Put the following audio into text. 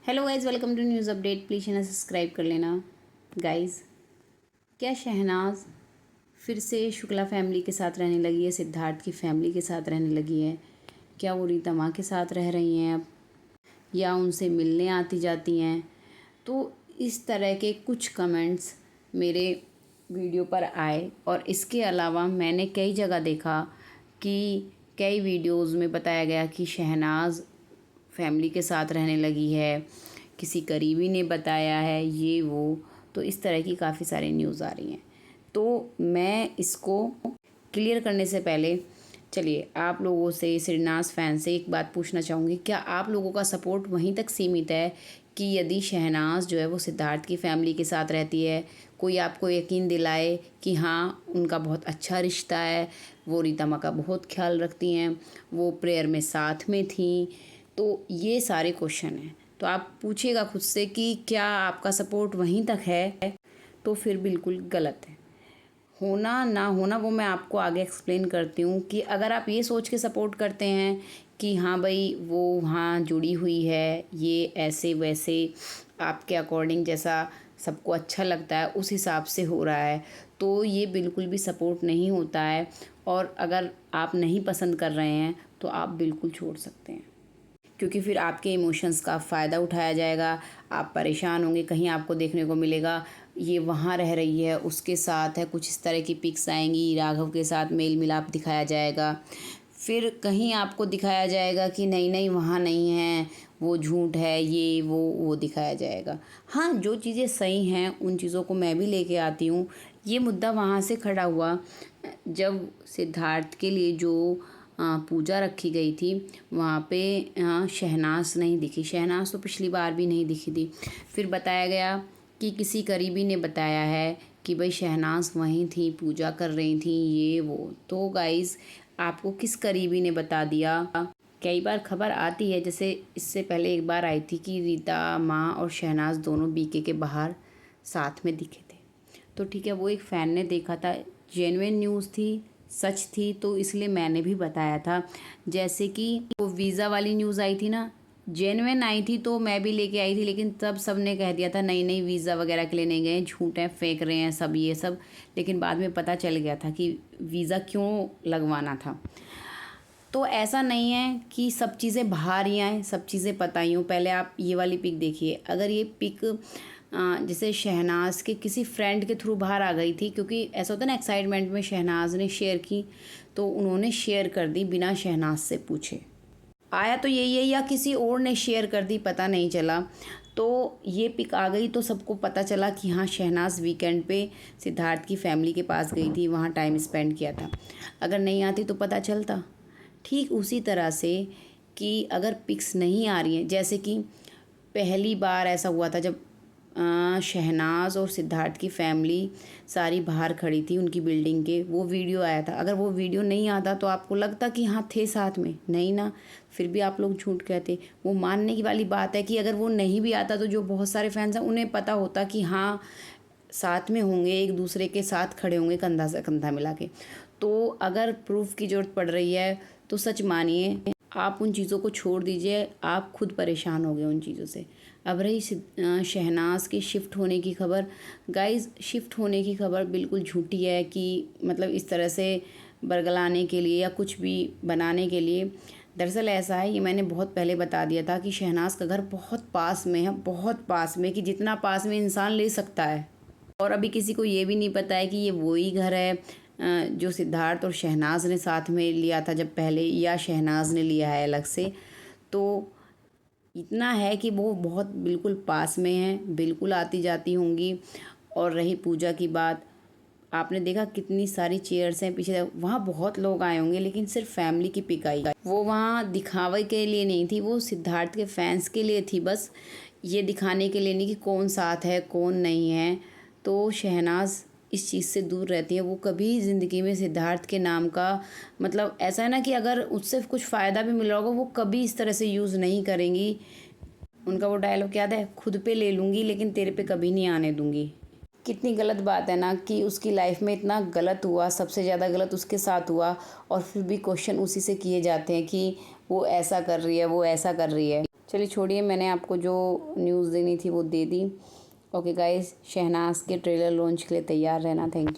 Hello guys, welcome to news update. Please channel subscribe कर लेना guys. क्या शहनाज फिर से शुक्ला फैमिली के साथ रहने लगी है, सिद्धार्थ की फैमिली के साथ रहने लगी है? क्या वो रीता माँ के साथ रह रही हैं अब, या उनसे मिलने आती जाती हैं? तो इस तरह के कुछ कमेंट्स मेरे वीडियो पर आए, और इसके अलावा मैंने कई जगह देखा कि कई वीडियोज़ में बताया गया कि शहनाज फैमिली के साथ रहने लगी है, किसी करीबी ने बताया है, ये वो। तो इस तरह की काफ़ी सारी न्यूज़ आ रही हैं। तो मैं इसको क्लियर करने से पहले चलिए आप लोगों से, शहनाज फैन से एक बात पूछना चाहूँगी। क्या आप लोगों का सपोर्ट वहीं तक सीमित है कि यदि शहनाज जो है वो सिद्धार्थ की फैमिली के साथ रहती है, कोई आपको यकीन दिलाए कि हाँ उनका बहुत अच्छा रिश्ता है, वो रीता माँ का बहुत ख्याल रखती हैं, वो प्रेयर में साथ में थी? तो ये सारे क्वेश्चन हैं। तो आप पूछिएगा खुद से कि क्या आपका सपोर्ट वहीं तक है? तो फिर बिल्कुल गलत है। होना ना होना वो मैं आपको आगे एक्सप्लेन करती हूँ कि अगर आप ये सोच के सपोर्ट करते हैं कि हाँ भाई वो वहाँ जुड़ी हुई है, ये ऐसे वैसे आपके अकॉर्डिंग जैसा सबको अच्छा लगता है उस हिसाब से हो रहा है, तो ये बिल्कुल भी सपोर्ट नहीं होता है। और अगर आप नहीं पसंद कर रहे हैं तो आप बिल्कुल छोड़ सकते हैं, क्योंकि फिर आपके इमोशंस का फ़ायदा उठाया जाएगा, आप परेशान होंगे। कहीं आपको देखने को मिलेगा ये वहाँ रह रही है, उसके साथ है, कुछ इस तरह की पिक्स आएंगी, राघव के साथ मेल मिलाप दिखाया जाएगा। फिर कहीं आपको दिखाया जाएगा कि नहीं नहीं वहाँ नहीं है, वो झूठ है, ये वो दिखाया जाएगा। हाँ, जो चीज़ें सही हैं उन चीज़ों को मैं भी लेके आती हूँ। ये मुद्दा वहाँ से खड़ा हुआ जब सिद्धार्थ के लिए जो पूजा रखी गई थी, वहाँ पे शहनाज नहीं दिखी। शहनाज तो पिछली बार भी नहीं दिखी थी। फिर बताया गया कि किसी करीबी ने बताया है कि भाई शहनाज वहीं थी, पूजा कर रही थी, ये वो। तो गाइज़, आपको किस करीबी ने बता दिया? कई बार खबर आती है, जैसे इससे पहले एक बार आई थी कि रीता माँ और शहनाज दोनों बीके के बाहर साथ में दिखे थे। तो ठीक है, वो एक फ़ैन ने देखा था, जेन्युइन न्यूज़ थी, सच थी, तो इसलिए मैंने भी बताया था। जैसे कि वो वीज़ा वाली न्यूज़ आई थी ना, जेन्युइन आई थी तो मैं भी लेके आई थी, लेकिन तब सब ने कह दिया था नहीं नहीं वीज़ा वगैरह के लिए नहीं गए, झूठ है, फेंक रहे हैं सब ये सब। लेकिन बाद में पता चल गया था कि वीज़ा क्यों लगवाना था। तो ऐसा नहीं है कि सब चीज़ें बाहर ही आएँ, सब चीज़ें पता ही हों। पहले आप ये वाली पिक देखिए। अगर ये पिक जैसे शहनाज के किसी फ्रेंड के थ्रू बाहर आ गई थी, क्योंकि ऐसा होता है ना, एक्साइटमेंट में शहनाज ने शेयर की तो उन्होंने शेयर कर दी बिना शहनाज से पूछे। आया तो यही है, या किसी और ने शेयर कर दी, पता नहीं चला। तो ये पिक आ गई तो सबको पता चला कि हाँ शहनाज वीकेंड पे सिद्धार्थ की फैमिली के पास गई थी, वहाँ टाइम स्पेंड किया था। अगर नहीं आती तो पता चलता। ठीक उसी तरह से कि अगर पिक्स नहीं आ रही हैं, जैसे कि पहली बार ऐसा हुआ था जब शहनाज और सिद्धार्थ की फैमिली सारी बाहर खड़ी थी उनकी बिल्डिंग के, वो वीडियो आया था। अगर वो वीडियो नहीं आता तो आपको लगता कि हाँ थे साथ में, नहीं ना, फिर भी आप लोग झूठ कहते। वो मानने की वाली बात है कि अगर वो नहीं भी आता तो जो बहुत सारे फैंस हैं उन्हें पता होता कि हाँ साथ में होंगे, एक दूसरे के साथ खड़े होंगे कंधा से कंधा मिला के। तो अगर प्रूफ की ज़रूरत पड़ रही है तो सच मानिए, आप उन चीज़ों को छोड़ दीजिए, आप खुद परेशान हो गए उन चीज़ों से। अब रही शहनाज की शिफ्ट होने की खबर, गाइस शिफ्ट होने की खबर बिल्कुल झूठी है कि मतलब इस तरह से बरगलाने के लिए या कुछ भी बनाने के लिए। दरअसल ऐसा है, ये मैंने बहुत पहले बता दिया था कि शहनाज का घर बहुत पास में है, बहुत पास में, कि जितना पास में इंसान ले सकता है। और अभी किसी को ये भी नहीं पता है कि ये वही घर है जो सिद्धार्थ और शहनाज ने साथ में लिया था जब पहले, या शहनाज ने लिया है अलग से। तो इतना है कि वो बहुत बिल्कुल पास में है, बिल्कुल आती जाती होंगी। और रही पूजा की बात, आपने देखा कितनी सारी चेयर्स हैं पीछे, वहाँ बहुत लोग आए होंगे, लेकिन सिर्फ फैमिली की पिक आई। वो वहाँ दिखावे के लिए नहीं थी, वो सिद्धार्थ के फैंस के लिए थी, बस ये दिखाने के लिए नहीं कि कौन साथ है कौन नहीं है। तो शहनाज इस चीज़ से दूर रहती है, वो कभी ज़िंदगी में सिद्धार्थ के नाम का, मतलब ऐसा है ना कि अगर उससे कुछ फ़ायदा भी मिल रहा होगा वो कभी इस तरह से यूज़ नहीं करेंगी। उनका वो डायलॉग याद है, खुद पे ले लूँगी लेकिन तेरे पे कभी नहीं आने दूँगी। कितनी गलत बात है ना कि उसकी लाइफ में इतना गलत हुआ, सबसे ज़्यादा गलत उसके साथ हुआ, और फिर भी क्वेश्चन उसी से किए जाते हैं कि वो ऐसा कर रही है, वो ऐसा कर रही है। चलिए छोड़िए, मैंने आपको जो न्यूज़ देनी थी वो दे दी। ओके गाइस, शहनाज के ट्रेलर लॉन्च के लिए तैयार रहना। Thank you.